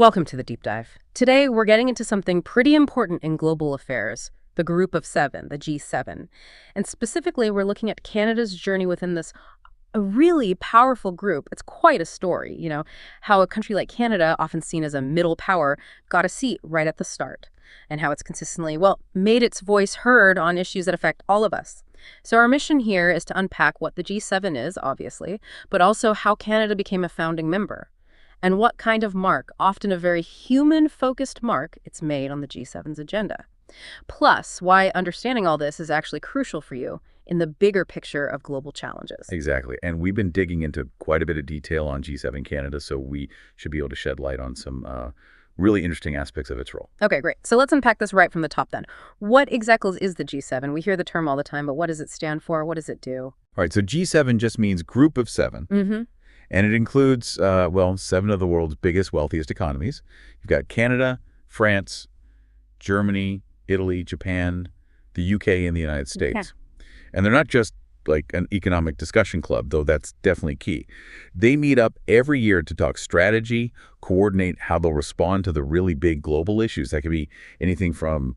Welcome to the Deep Dive. Today, we're getting into something pretty important in global affairs, the Group of Seven, the G7. And specifically, we're looking at Canada's journey within this a really powerful group. It's quite a story, how a country like Canada, often seen as a middle power, got a seat right at the start, and how it's consistently, made its voice heard on issues that affect all of us. So our mission here is to unpack what the G7 is, obviously, but also how Canada became a founding member, and what kind of mark, often a very human-focused mark, it's made on the G7's agenda. Plus, why understanding all this is actually crucial for you in the bigger picture of global challenges. Exactly. And we've been digging into quite a bit of detail on G7 Canada, so we should be able to shed light on some really interesting aspects of its role. Okay, great. So let's unpack this right from the top then. What exactly is the G7? We hear the term all the time, but what does it stand for? What does it do? All right, so G7 just means Group of Seven. Mm-hmm. And it includes, seven of the world's biggest, wealthiest economies. You've got Canada, France, Germany, Italy, Japan, the UK, and the United States. Yeah. And they're not just like an economic discussion club, though that's definitely key. They meet up every year to talk strategy, coordinate how they'll respond to the really big global issues. That could be anything from,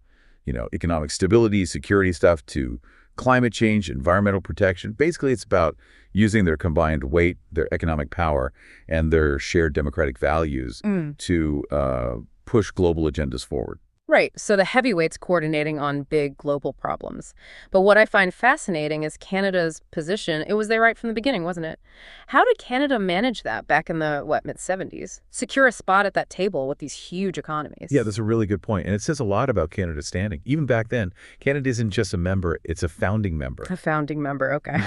economic stability, security stuff, to climate change, environmental protection. Basically, it's about using their combined weight, their economic power, and their shared democratic values to push global agendas forward. Right. So the heavyweights coordinating on big global problems. But what I find fascinating is Canada's position. It was there right from the beginning, wasn't it? How did Canada manage that back in the, mid-70s? Secure a spot at that table with these huge economies. Yeah, that's a really good point. And it says a lot about Canada's standing. Even back then, Canada isn't just a member, it's a founding member. A founding member, okay.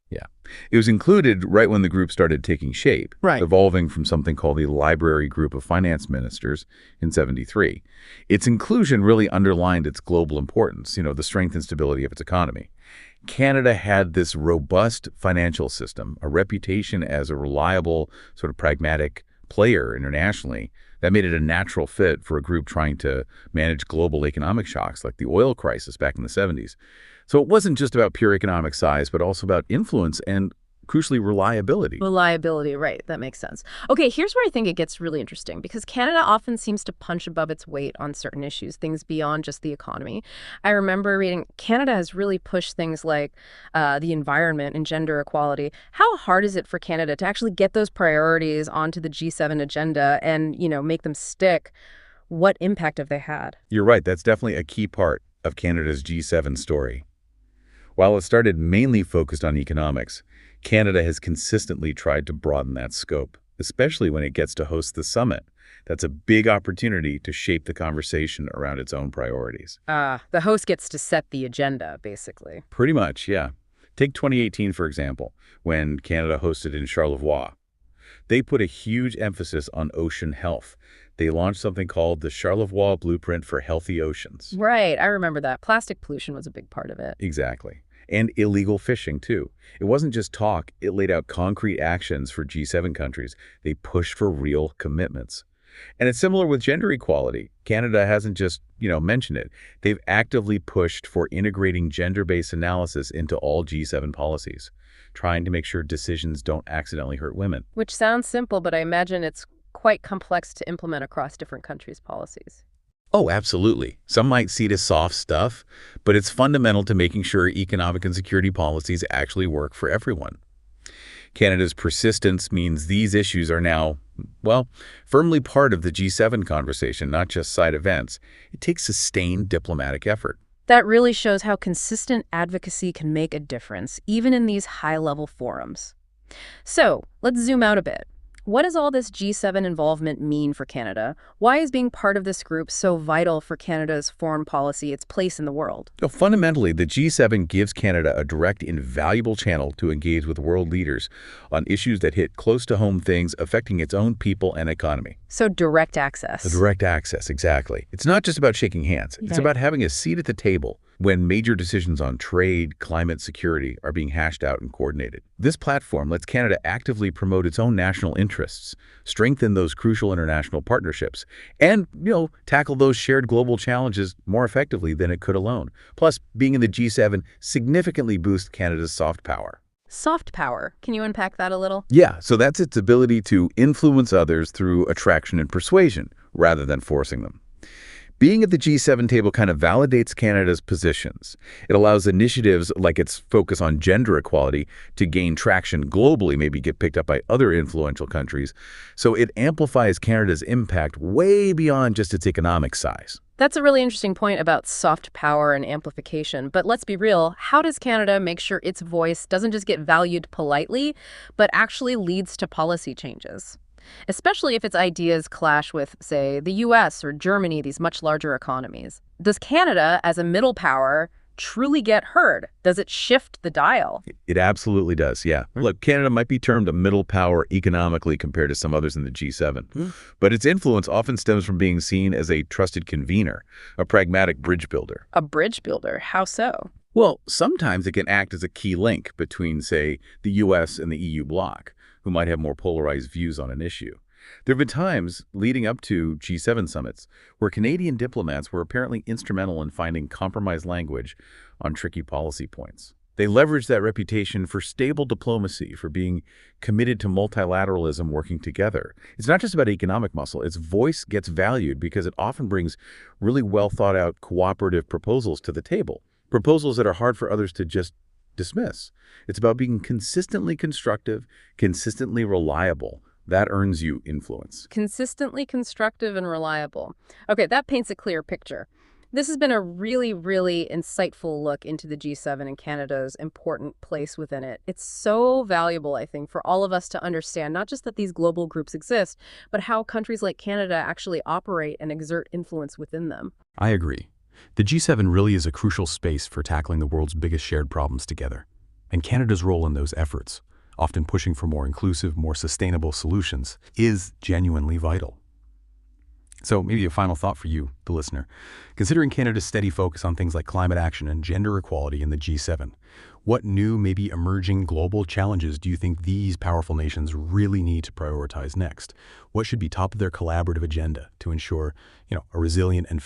Yeah. It was included right when the group started taking shape, Right. evolving from something called the Library Group of Finance Ministers in '73. Its inclusion really underlined its global importance, the strength and stability of its economy. Canada had this robust financial system, a reputation as a reliable, sort of pragmatic player internationally that made it a natural fit for a group trying to manage global economic shocks like the oil crisis back in the '70s. So it wasn't just about pure economic size, but also about influence and, crucially, reliability. Reliability, right. That makes sense. Okay, here's where I think it gets really interesting, because Canada often seems to punch above its weight on certain issues, things beyond just the economy. I remember reading Canada has really pushed things like the environment and gender equality. How hard is it for Canada to actually get those priorities onto the G7 agenda and, make them stick? What impact have they had? You're right. That's definitely a key part of Canada's G7 story. While it started mainly focused on economics, Canada has consistently tried to broaden that scope, especially when it gets to host the summit. That's a big opportunity to shape the conversation around its own priorities. The host gets to set the agenda, basically. Pretty much, yeah. Take 2018, for example, when Canada hosted in Charlevoix. They put a huge emphasis on ocean health. They launched something called the Charlevoix Blueprint for Healthy Oceans. Right, I remember that. Plastic pollution was a big part of it. Exactly. And illegal fishing, too. It wasn't just talk. It laid out concrete actions for G7 countries. They pushed for real commitments. And it's similar with gender equality. Canada hasn't just, mentioned it. They've actively pushed for integrating gender-based analysis into all G7 policies, trying to make sure decisions don't accidentally hurt women. Which sounds simple, but I imagine it's quite complex to implement across different countries' policies. Oh, absolutely. Some might see it as soft stuff, but it's fundamental to making sure economic and security policies actually work for everyone. Canada's persistence means these issues are now, firmly part of the G7 conversation, not just side events. It takes sustained diplomatic effort. That really shows how consistent advocacy can make a difference, even in these high-level forums. So, let's zoom out a bit. What does all this G7 involvement mean for Canada? Why is being part of this group so vital for Canada's foreign policy, its place in the world? Fundamentally, the G7 gives Canada a direct, invaluable channel to engage with world leaders on issues that hit close to home, things affecting its own people and economy. So direct access. Direct access, exactly. It's not just about shaking hands. It's about having a seat at the table when major decisions on trade, climate, security are being hashed out and coordinated. This platform lets Canada actively promote its own national interests, strengthen those crucial international partnerships, and, tackle those shared global challenges more effectively than it could alone. Plus, being in the G7 significantly boosts Canada's soft power. Soft power. Can you unpack that a little? Yeah, so that's its ability to influence others through attraction and persuasion, rather than forcing them. Being at the G7 table kind of validates Canada's positions. It allows initiatives like its focus on gender equality to gain traction globally, maybe get picked up by other influential countries. So it amplifies Canada's impact way beyond just its economic size. That's a really interesting point about soft power and amplification. But let's be real, how does Canada make sure its voice doesn't just get valued politely, but actually leads to policy changes? Especially if its ideas clash with, say, the US or Germany, these much larger economies. Does Canada, as a middle power, truly get heard? Does it shift the dial? It absolutely does, yeah. Look, Canada might be termed a middle power economically compared to some others in the G7, but its influence often stems from being seen as a trusted convener, a pragmatic bridge builder. A bridge builder? How so? Well, sometimes it can act as a key link between, say, the US and the EU bloc, who might have more polarized views on an issue. There have been times leading up to G7 summits where Canadian diplomats were apparently instrumental in finding compromise language on tricky policy points. They leveraged that reputation for stable diplomacy, for being committed to multilateralism working together. It's not just about economic muscle. Its voice gets valued because it often brings really well thought out cooperative proposals to the table, proposals that are hard for others to just dismiss. It's about being consistently constructive, consistently reliable. That earns you influence. Consistently constructive and reliable. Okay, that paints a clear picture. This has been a really, really insightful look into the G7 and Canada's important place within it. It's so valuable, I think, for all of us to understand not just that these global groups exist, but how countries like Canada actually operate and exert influence within them. I agree. The G7 really is a crucial space for tackling the world's biggest shared problems together. And Canada's role in those efforts, often pushing for more inclusive, more sustainable solutions, is genuinely vital. So maybe a final thought for you, the listener. Considering Canada's steady focus on things like climate action and gender equality in the G7, what new, maybe emerging global challenges do you think these powerful nations really need to prioritize next? What should be top of their collaborative agenda to ensure, a resilient and